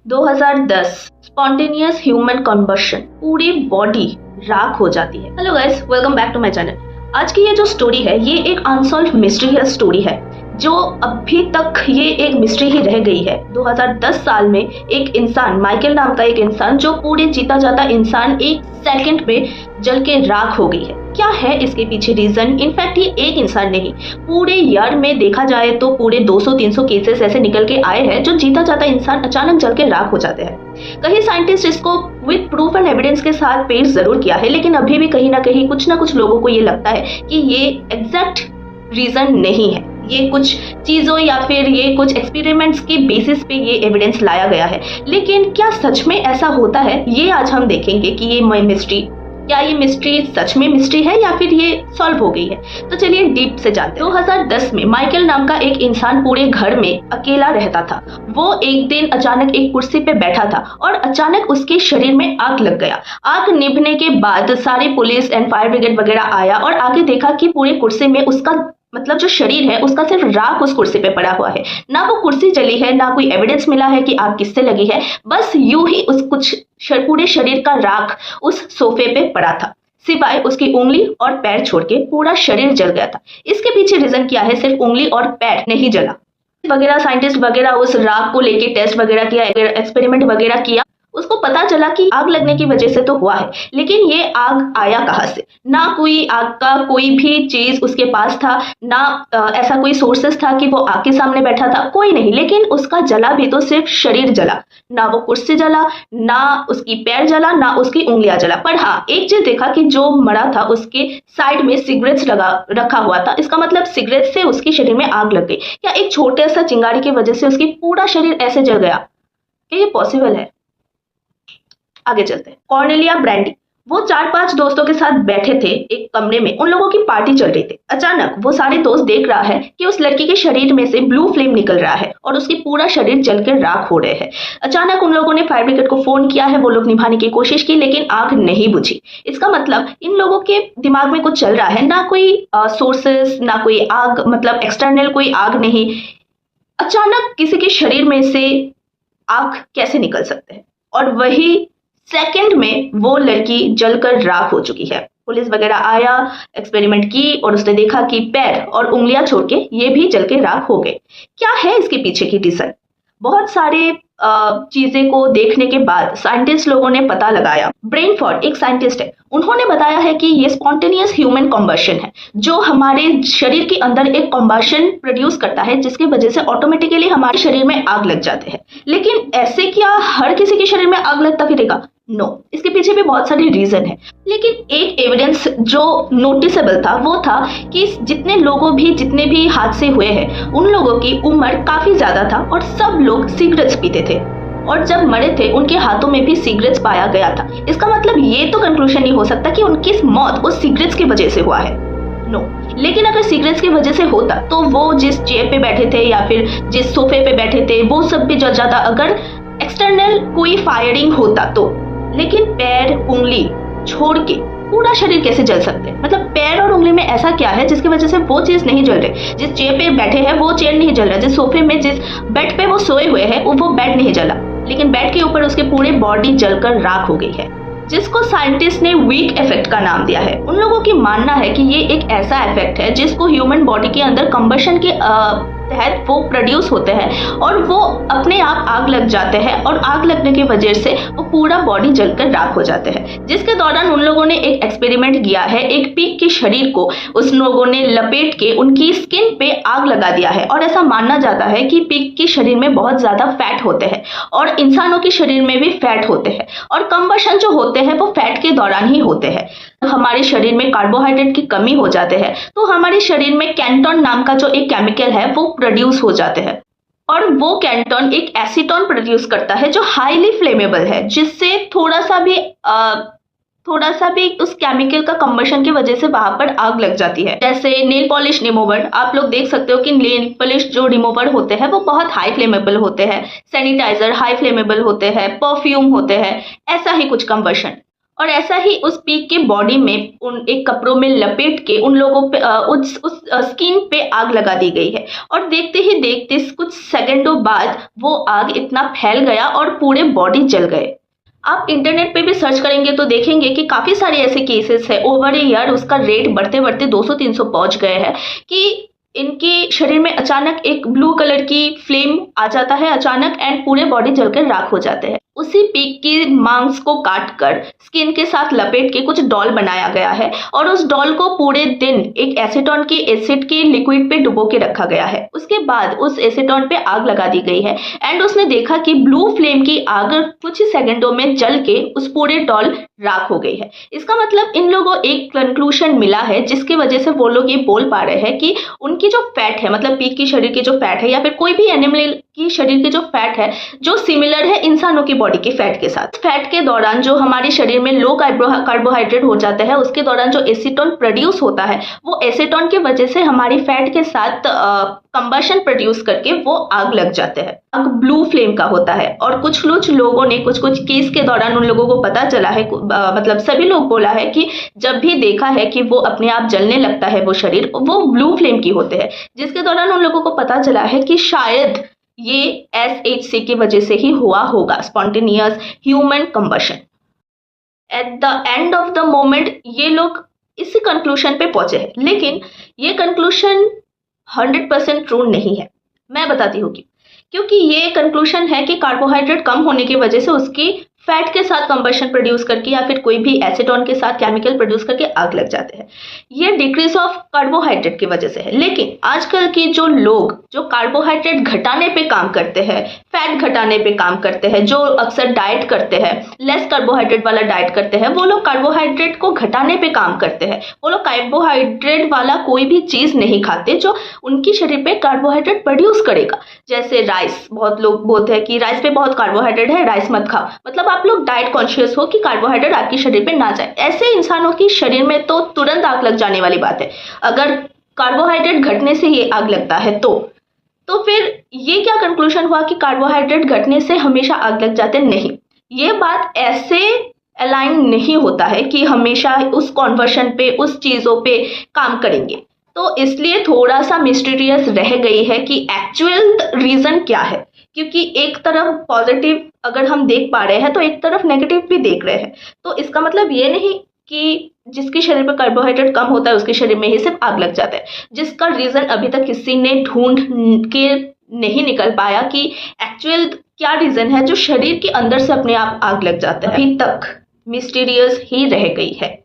2010 spontaneous human combustion, पूरी body राख हो जाती है। Hello guys, welcome back to my channel. आज की ये जो स्टोरी है ये एक अनसॉल्व मिस्ट्री स्टोरी है जो अभी तक ये एक मिस्ट्री ही रह गई है। 2010 साल में एक इंसान, माइकल नाम का एक इंसान, जो पूरे जीता जाता इंसान एक सेकंड में जल के राख हो गई है। क्या है इसके पीछे रीजन? इनफैक्ट ये एक इंसान नहीं, पूरे ईयर में देखा जाए तो पूरे 200-300 केसेस ऐसे निकल के आए हैं जो जीता जाता इंसान अचानक जल के राख हो जाते हैं। कई साइंटिस्ट इसको विद प्रूफ एंड एविडेंस के साथ पेश जरूर किया है, लेकिन अभी भी कहीं ना कहीं कुछ ना कुछ लोगों को ये लगता है कि ये एग्जैक्ट रीजन नहीं है, ये कुछ चीजों या फिर ये कुछ एक्सपेरिमेंट्स के बेसिस पे ये एविडेंस लाया गया है। लेकिन क्या सच में ऐसा होता है, ये आज हम देखेंगे कि ये क्या ये मिस्ट्री सच में मिस्ट्री है या फिर ये सॉल्व हो गई है। तो चलिए डीप से जानते हैं। 2010 में माइकल नाम का एक इंसान पूरे घर में अकेला रहता था। वो एक दिन अचानक एक कुर्सी पे बैठा था और अचानक उसके शरीर में आग लग गया। आग निभने के बाद सारे पुलिस एंड फायर ब्रिगेड वगैरह आया और आगे देखा कि पूरे कुर्सी में उसका मतलब जो शरीर है उसका सिर्फ राख उस कुर्सी पे पड़ा हुआ है। ना वो कुर्सी जली है, ना कोई एविडेंस मिला है कि आग किससे लगी है। बस यूं ही उस पूरे शरीर का राख उस सोफे पे पड़ा था, सिवाय उसकी उंगली और पैर छोड़ के पूरा शरीर जल गया था। इसके पीछे रीजन क्या है? सिर्फ उंगली और पैर नहीं जला वगैरह। साइंटिस्ट वगैरह उस राख को लेके टेस्ट वगैरह किया, एक्सपेरिमेंट वगैरह किया। उसको पता चला कि आग लगने की वजह से तो हुआ है, लेकिन ये आग आया कहां से? ना कोई आग का कोई भी चीज उसके पास था, ना ऐसा कोई सोर्सेस था कि वो आग के सामने बैठा था, कोई नहीं। लेकिन उसका जला भी तो सिर्फ शरीर जला, ना वो कुर्सी जला, ना उसकी पैर जला, ना उसकी उंगलियां जला। पर हाँ, एक चीज देखा कि जो मरा था उसके साइड में सिगरेट्स रखा हुआ था। इसका मतलब सिगरेट से उसके शरीर में आग लग गई, या एक छोटे सा चिंगारी की वजह से उसकी पूरा शरीर ऐसे जल गया। क्या ये पॉसिबल है? आगे चलते हैं। कॉर्नेलिया ब्रैंडी, वो 4-5 दोस्तों के साथ बैठे थे एक कमरे में। उन लोगों की पार्टी चल रही थी। अचानक वो सारे दोस्त देख रहा है कि उस लड़की के शरीर में से ब्लू फ्लेम निकल रहा है और उसकी पूरा शरीर जलकर राख हो रहे हैं। अचानक उन लोगों ने फायर ब्रिगेड को फोन किया है। वो लोग निभाने की कोशिश की, लेकिन आग नहीं बुझी। इसका मतलब इन लोगों के दिमाग में कुछ चल रहा है, ना कोई सोर्सेस, ना कोई आग, मतलब एक्सटर्नल कोई आग नहीं। अचानक किसी के शरीर में से आग कैसे निकल सकते हैं? और वही सेकंड में वो लड़की जलकर राख हो चुकी है। पुलिस वगैरह आया, एक्सपेरिमेंट की और उसने देखा कि पैर और उंगलियां छोड़ के ये भी जल के राख हो गए। क्या है इसके पीछे की रीजन? बहुत सारे चीजें को देखने के बाद साइंटिस्ट लोगों ने पता लगाया। ब्रेनफोर्ड एक साइंटिस्ट है, उन्होंने बताया है कि ये स्पॉन्टेनियस ह्यूमन कंबशन है, जो हमारे शरीर के अंदर एक कंबशन प्रोड्यूस करता है, जिसकी वजह से ऑटोमेटिकली हमारे शरीर में आग लग जाते हैं। लेकिन ऐसे क्या हर किसी के शरीर में आग लगता फिरेगा? नो, इसके पीछे भी बहुत सारे रीजन है। लेकिन एक एविडेंस जो नोटिसेबल था वो था कि जितने भी हादसे हुए हैं उन लोगों की उम्र काफी ज्यादा था और सब लोग सिगरेट्स पीते थे, और जब मरे थे उनके हाथों में भी सिगरेट्स पाया गया था। इसका मतलब ये तो कंक्लूजन नहीं हो सकता कि उनकी मौत उस सिगरेट्स की वजह से हुआ है। नो, लेकिन अगर सिगरेट्स की वजह से होता तो वो जिस चेयर पे बैठे थे या फिर जिस सोफे पे बैठे थे वो सब भी जल जाता, अगर एक्सटर्नल कोई फायरिंग होता तो। लेकिन पैर उंगली छोड़ के पूरा शरीर कैसे जल सकते हैं? मतलब पैर और उंगली में ऐसा क्या है जिसकी वजह से वो चीज नहीं जल रही? जिस चेयर पे बैठे हैं वो चेयर नहीं जल रहा, जिस सोफे में, जिस बेड पे वो सोए हुए हैं वो बेड नहीं जला, लेकिन बेड के ऊपर उसके पूरे बॉडी जलकर राख हो गई है, जिसको साइंटिस्ट ने वीक इफेक्ट का नाम दिया है। उन लोगों की मानना है कि ये एक ऐसा इफेक्ट है जिसको ह्यूमन बॉडी के अंदर कंबशन के तहत वो प्रोड्यूस होते हैं और वो अपने आप आग लग जाते हैं, और आग लगने की वजह से वो पूरा बॉडी जलकर राख हो जाते हैं। जिसके दौरान उन लोगों ने एक एक्सपेरिमेंट किया है। एक पिग के शरीर को उस लोगों ने लपेट के उनकी स्किन पे आग लगा दिया है, और ऐसा मानना जाता है कि पिग के शरीर में बहुत ज्यादा फैट होते हैं और इंसानों के शरीर में भी फैट होते हैं, और कंबशन जो होते हैं वो फैट के दौरान ही होते हैं। हमारे शरीर में कार्बोहाइड्रेट की कमी हो जाते हैं तो हमारे शरीर में कैंटोन नाम का जो एक केमिकल है वो प्रोड्यूस हो जाते हैं, और वो कैंटोन एक एसीटोन प्रोड्यूस करता है जो हाईली फ्लेमेबल है, जिससे थोड़ा सा भी उस केमिकल का कंबशन की वजह से वहां पर आग लग जाती है। जैसे नेल पॉलिश रिमूवर, आप लोग देख सकते हो कि नेल पॉलिश जो रिमूवर होते हैं वो बहुत हाई फ्लेमेबल होते हैं, सैनिटाइजर हाई फ्लेमेबल होते हैं, परफ्यूम होते हैं, ऐसा ही कुछ कंबशन। और ऐसा ही उस पीक के बॉडी में उन एक कपड़ों में लपेट के उन लोगों पे उस स्किन पे आग लगा दी गई है। और देखते ही देखते कुछ सेकंडों बाद वो आग इतना फैल गया और पूरे बॉडी जल गए। आप इंटरनेट पे भी सर्च करेंगे तो देखेंगे कि काफ़ी सारे ऐसे केसेस है, ओवर ए ईयर उसका रेट बढ़ते बढ़ते 200-300 पहुंच गए हैं कि इनके शरीर में अचानक एक ब्लू कलर की फ्लेम आ जाता है अचानक, एंड पूरे बॉडी जलकर राख हो जाते हैं। उसी पीक की मांस को काट कर स्किन के साथ लपेट के कुछ डॉल बनाया गया है और उस डॉल को पूरे दिन एक एसीटोन के एसिड के लिक्विड पे डुबो के रखा गया है। उसके बाद उस एसीटोन पे आग लगा दी गई है एंड उसने देखा कि ब्लू फ्लेम की आग कुछ ही सेकंडों में जल के उस पूरे डॉल राख हो गई है। इसका मतलब इन लोगों एक कंक्लूजन मिला है जिसकी वजह से वो लोग ये बोल पा रहे हैं कि उनकी जो फैट है, मतलब पीक की शरीर की जो फैट है या फिर कोई भी एनिमल की शरीर की जो फैट है, जो सिमिलर है इंसानों की बॉडी की फैट के साथ। फैट के दौरान जो हमारे शरीर में लो कार्बोहाइड्रेट हो जाता है, उसके दौरान जो एसीटोन प्रोड्यूस होता है, वो एसीटोन की वजह से हमारी फैट के साथ कंबशन प्रोड्यूस करके वो आग लग जाते हैं। आग ब्लू फ्लेम का होता है और कुछ लोगों ने कुछ केस के दौरान उन लोगों को पता चला है, मतलब सभी लोग बोला है कि जब भी देखा है कि वो अपने आप जलने लगता है वो शरीर, वो ब्लू फ्लेम की होते हैं, जिसके दौरान उन लोगों को पता चला है कि शायद ये SHC की वजह से ही हुआ होगा, spontaneous human combustion. At the end of the moment ये लोग इसी कंक्लूजन पे पहुंचे हैं, लेकिन ये कंक्लूजन 100% ट्रू नहीं है। मैं बताती हूँ क्योंकि ये कंक्लूजन है कि कार्बोहाइड्रेट कम होने की वजह से उसकी फैट के साथ कंबशन प्रोड्यूस करके या फिर कोई भी एसीटोन के साथ केमिकल प्रोड्यूस करके आग लग जाते हैं। ये डिक्रीज ऑफ कार्बोहाइड्रेट की वजह से है। लेकिन आजकल की जो लोग जो कार्बोहाइड्रेट घटाने पे काम करते हैं, फैट घटाने पे काम करते हैं, जो अक्सर डाइट करते हैं, लेस कार्बोहाइड्रेट वाला डाइट करते हैं, वो लोग कार्बोहाइड्रेट को घटाने पे काम करते हैं। वो लोग कार्बोहाइड्रेट वाला कोई भी चीज नहीं खाते जो उनकी शरीर पे कार्बोहाइड्रेट प्रोड्यूस करेगा। जैसे राइस, बहुत लोग बोलते हैं कि राइस पे बहुत कार्बोहाइड्रेट है, राइस मत खाओ, मतलब आप लोग डाइट कॉन्शियस हो कि कार्बोहाइड्रेट आपके शरीर पे ना जाए। ऐसे इंसानों की शरीर में तो तुरंत आग लग जाने वाली बात है। अगर कार्बोहाइड्रेट घटने से ये आग लगता है तो फिर ये क्या कंक्लूजन हुआ कि कार्बोहाइड्रेट घटने से हमेशा आग लग जाते? नहीं, ये बात ऐसे अलाइन नहीं होता है कि हमेशा उस कॉन्वर्शन पे, उस चीजों पे काम करेंगे। तो इसलिए थोड़ा सा मिस्टीरियस रह गई है कि एक्चुअल रीजन क्या है, क्योंकि एक तरफ पॉजिटिव अगर हम देख पा रहे हैं तो एक तरफ नेगेटिव भी देख रहे हैं। तो इसका मतलब ये नहीं कि जिसके शरीर पर कार्बोहाइड्रेट कम होता है उसके शरीर में ही सिर्फ आग लग जाता है, जिसका रीजन अभी तक किसी ने ढूंढ के नहीं निकल पाया कि एक्चुअल क्या रीजन है जो शरीर के अंदर से अपने आप आग लग जाता है। अभी तक मिस्टीरियस ही रह गई है।